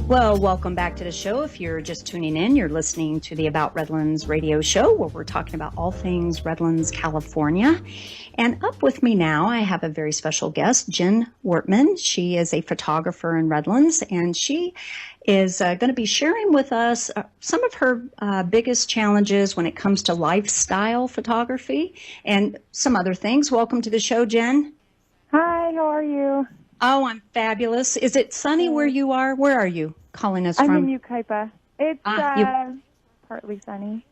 Well, welcome back to the show. If you're just tuning in, you're listening to the About Redlands radio show where we're talking about all things Redlands, California. And up with me now, I have a very special guest, Jen Wertman. She is a photographer in Redlands, and she is going to be sharing with us some of her biggest challenges when it comes to lifestyle photography and some other things. Welcome to the show, Jen. Hi, how are you? Oh, I'm fabulous. Is it sunny where you are? Where are you calling us from? I'm in Yucaipa. It's partly sunny.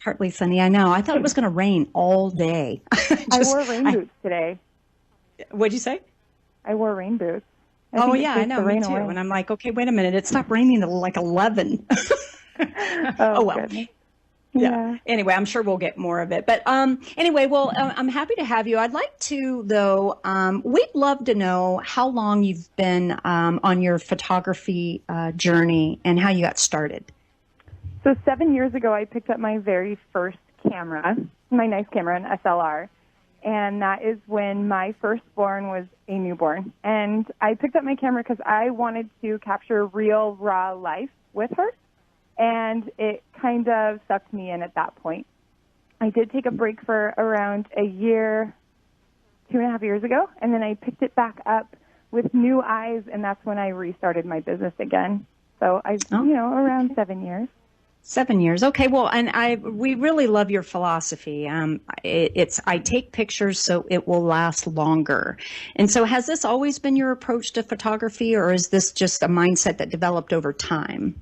Partly sunny, I know. I thought it was going to rain all day. I wore rain boots today. What'd you say? I wore rain boots. Oh, yeah, I know, me too. Away. And I'm like, okay, wait a minute. It stopped raining at like 11. Oh, well. Goodness. Yeah. Anyway, I'm sure we'll get more of it. But anyway, well, I'm happy to have you. I'd like to, though, we'd love to know how long you've been on your photography journey and how you got started. So 7 years ago, I picked up my very first camera, my nice camera, an SLR. And that is when my firstborn was a newborn. And I picked up my camera because I wanted to capture real, raw life with her. And it kind of sucked me in at that point. I did take a break for around a year, 2.5 years ago, and then I picked it back up with new eyes, and that's when I restarted my business again. So around 7 years. 7 years. Okay. Well, and we really love your philosophy. I take pictures so it will last longer. And so has this always been your approach to photography, or is this just a mindset that developed over time?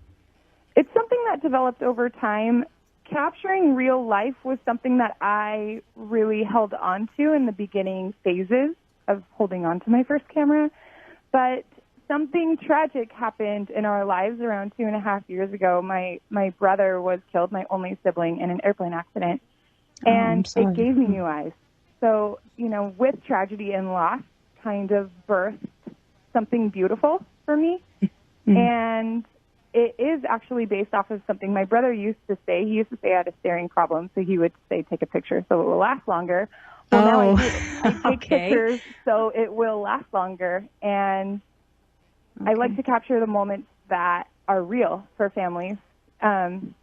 It's something that developed over time. Capturing real life was something that I really held on to in the beginning phases of holding on to my first camera. But something tragic happened in our lives around 2.5 years ago. My brother was killed, my only sibling, in an airplane accident. And it gave me new eyes. So, with tragedy and loss kind of birthed something beautiful for me. Mm-hmm. And it is actually based off of something my brother used to say. He used to say I had a staring problem, so he would say, take a picture so it will last longer. Well, now I take pictures so it will last longer. And I like to capture the moments that are real for families. Standing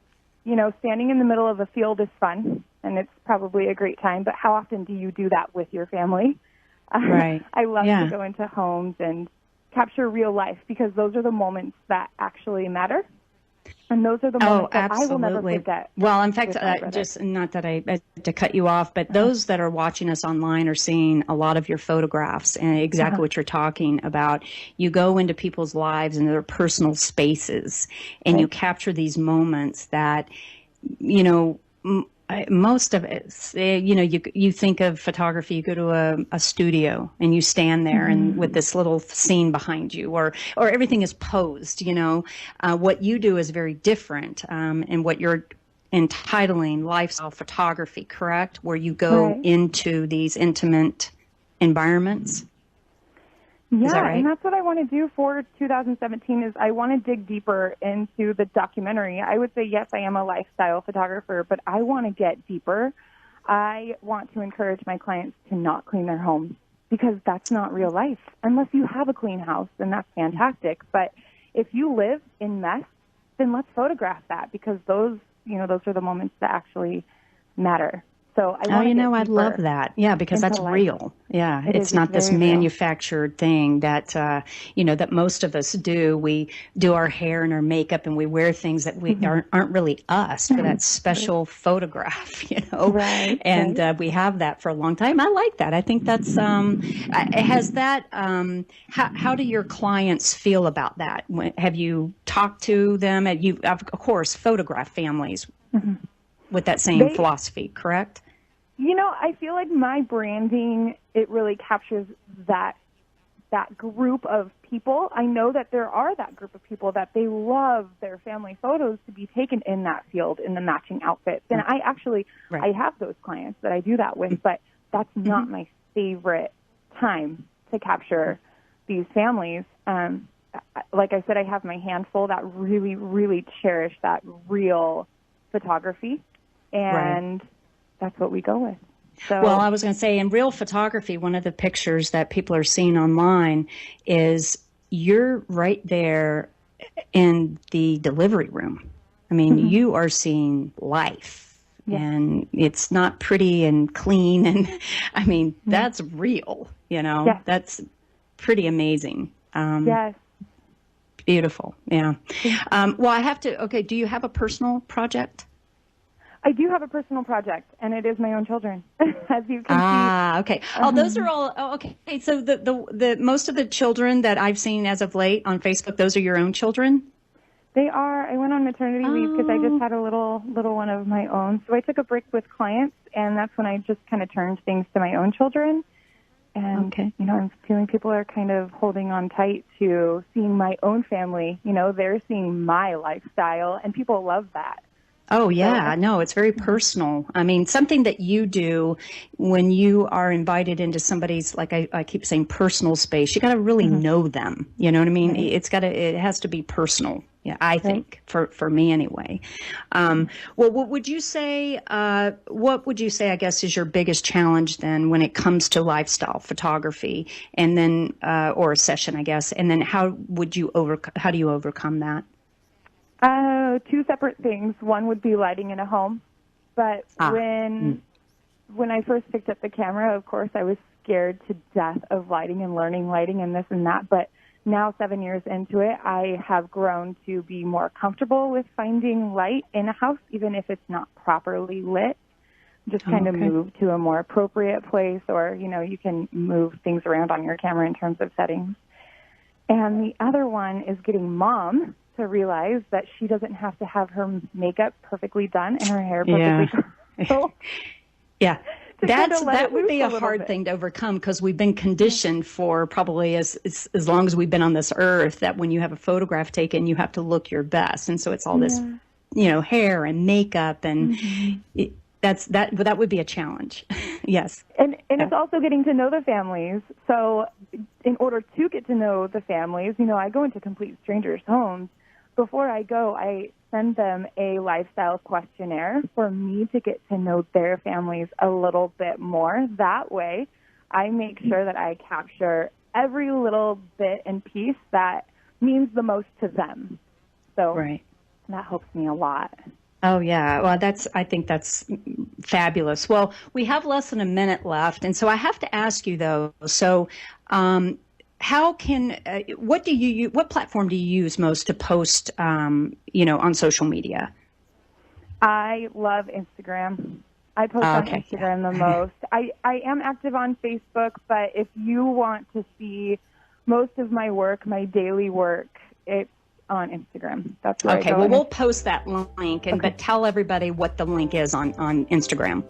in the middle of a field is fun, and it's probably a great time, but how often do you do that with your family? Right. I love to go into homes and capture real life because those are the moments that actually matter. And those are the moments that I will never forget. Well, in fact, just not that I to cut you off, but those that are watching us online are seeing a lot of your photographs and exactly what you're talking about. You go into people's lives and their personal spaces, and you capture these moments that, most of it, you think of photography, you go to a studio and you stand there and with this little scene behind you or everything is posed, what you do is very different. And what you're entitling lifestyle photography, correct? Where you go into these intimate environments. Yeah, right? And that's what I want to do for 2017 is I want to dig deeper into the documentary. I would say, yes, I am a lifestyle photographer, but I want to get deeper. I want to encourage my clients to not clean their home because that's not real life. Unless you have a clean house, then that's fantastic. But if you live in mess, then let's photograph that because those are the moments that actually matter. So I love that. Yeah, because that's real. Yeah, it's not this manufactured thing that, that most of us do. We do our hair and our makeup and we wear things that we aren't really us for that special photograph, Right. And we have that for a long time. I like that. I think that's, has that, how do your clients feel about that? Have you talked to them? You, of course, photograph families with that same philosophy, correct? I feel like my branding, it really captures that group of people. I know that there are that group of people that they love their family photos to be taken in that field in the matching outfits. And I actually, I have those clients that I do that with, but that's not my favorite time to capture these families. Like I said, I have my handful that really, really cherish that real photography. And that's what we go with. So, well, I was going to say in real photography, one of the pictures that people are seeing online is you're right there in the delivery room. I mean, you are seeing life, and it's not pretty and clean. And I mean, that's real, that's pretty amazing. Yes. Beautiful. Yeah. Well, I have to, okay. Do you have a personal project? I do have a personal project, and it is my own children, as you can see. Ah, okay. Oh, those are all, okay. So the most of the children that I've seen as of late on Facebook, those are your own children? They are. I went on maternity leave because I just had a little one of my own. So I took a break with clients, and that's when I just kind of turned things to my own children. And, I'm feeling people are kind of holding on tight to seeing my own family. They're seeing my lifestyle, and people love that. Oh, yeah. No, it's very personal. I mean, something that you do when you are invited into somebody's, like I keep saying, personal space, you got to really know them. You know what I mean? Right. It has to be personal. Yeah, I think for me anyway. Well, what would you say, I guess, is your biggest challenge then when it comes to lifestyle photography and then, or a session, I guess, and then how do you overcome that? Two separate things. One would be lighting in a home. But when I first picked up the camera, of course, I was scared to death of lighting and learning lighting and this and that. But now, 7 years into it, I have grown to be more comfortable with finding light in a house, even if it's not properly lit. Just kind of move to a more appropriate place, or, you can move things around on your camera in terms of settings. And the other one is getting Mom to realize that she doesn't have to have her makeup perfectly done and her hair perfectly curled. Yeah. That would be a hard thing to overcome, because we've been conditioned for probably as long as we've been on this earth that when you have a photograph taken, you have to look your best. And so it's all this, hair and makeup, and that would be a challenge. Yes. And it's also getting to know the families. So in order to get to know the families, I go into complete strangers' homes. Before I go, I send them a lifestyle questionnaire for me to get to know their families a little bit more. That way, I make sure that I capture every little bit and piece that means the most to them. So that helps me a lot. Oh, yeah. Well, I think that's fabulous. Well, we have less than a minute left. And so I have to ask you, though, what platform do you use most to post, on social media? I love Instagram. I post on Instagram the most. I am active on Facebook, but if you want to see most of my work, my daily work, it's on Instagram. That's where I go. Well, we'll post that link, but tell everybody what the link is on Instagram.